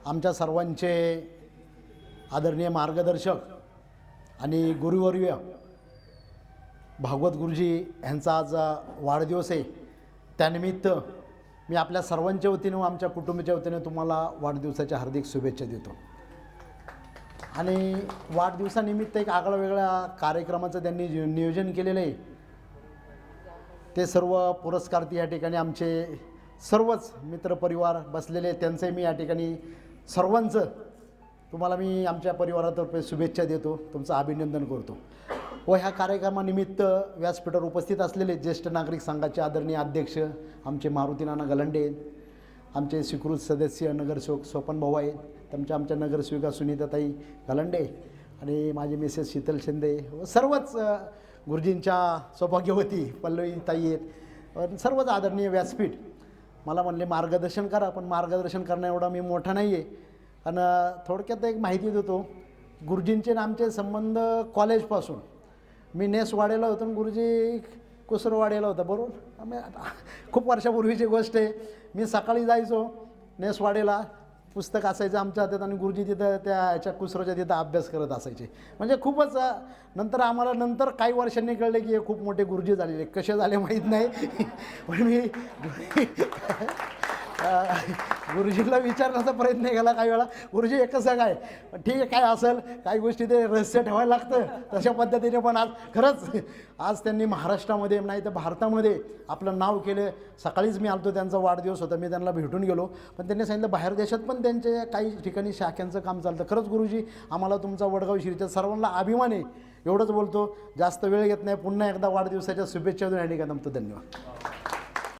आमच्या सर्वांचे आदरणीय मार्गदर्शक आणि गुरुवर्य भागवत गुरुजी यांचा आज वाढदिवस आहे। त्यानिमित्त मी आपल्या सर्वांच्या वतीने व आमच्या कुटुंबाच्या वतीने तुम्हाला वाढदिवसाच्या हार्दिक शुभेच्छा देतो। आणि वाढदिवसानिमित्त एक आगळा वेगळा कार्यक्रमाचं त्यांनी नियोजन केलेलं आहे। ते सर्व पुरस्कार्थी या ठिकाणी आमचे सर्वच मित्रपरिवार बसलेले, त्यांचे मी या ठिकाणी सर्वांचं तुम्हाला मी आमच्या परिवारातर्फे शुभेच्छा देतो, तुमचं अभिनंदन करतो। व ह्या कार्यक्रमानिमित्त व्यासपीठावर उपस्थित असलेले ज्येष्ठ नागरिक संघाचे आदरणीय अध्यक्ष आमचे मारुती नाना गलांडे, आमचे स्वीकृत सदस्य नगरसेवक स्वपन भाऊ आहेत, आमच्या नगरसेविका सुनीताताई गलांडे आणि माझी मिसेस शीतल शिंदे व सर्वच गुरुजींच्या सौभाग्यवती पल्लवीताई आहेत, सर्वच आदरणीय व्यासपीठ। मला म्हणले मार्गदर्शन करा, पण मार्गदर्शन करणं एवढा मी मोठा नाही आहे। आणि थोडक्यात एक माहिती देतो, गुरुजींचे आमचे संबंध कॉलेजपासून। मी नेसवाडेला होतो आणि गुरुजी कुसरवाडेला होता, बरोबर। आम्ही खूप वर्षापूर्वीची गोष्ट आहे। मी सकाळी जायचो नेसवाडेला, पुस्तक असायचं आमच्या हातात आणि गुरुजी तिथं त्या ह्याच्या कुसरोच्या तिथं अभ्यास करत असायचे। म्हणजे खूपच नंतर आम्हाला काही वर्षांनी कळले की हे खूप मोठे गुरुजी झालेले, कसे झाले माहीत नाही। पण मी गुरुजींना विचारण्याचा प्रयत्न केला काही वेळा, गुरुजी हे कसं काय, ठीक आहे काय असेल, काही गोष्टी ते रहस्य ठेवायला लागतं तशा पद्धतीने। पण आज खरंच आज त्यांनी महाराष्ट्रामध्ये नाही तर भारतामध्ये आपलं नाव केलं। सकाळीच मी आलतो, त्यांचा वाढदिवस होता, मी त्यांना भेटून गेलो, पण त्यांनी सांगितलं बाहेर देशात पण त्यांचे काही ठिकाणी शाख्यांचं काम चालतं। खरंच गुरुजी आम्हाला तुमचा वडगाव शिरीच्या सर्वांना अभिमान आहे, एवढंच बोलतो, जास्त वेळ घेत नाही। पुन्हा एकदा वाढदिवसाच्या शुभेच्छा देऊन या ठिकाणी धन्यवाद।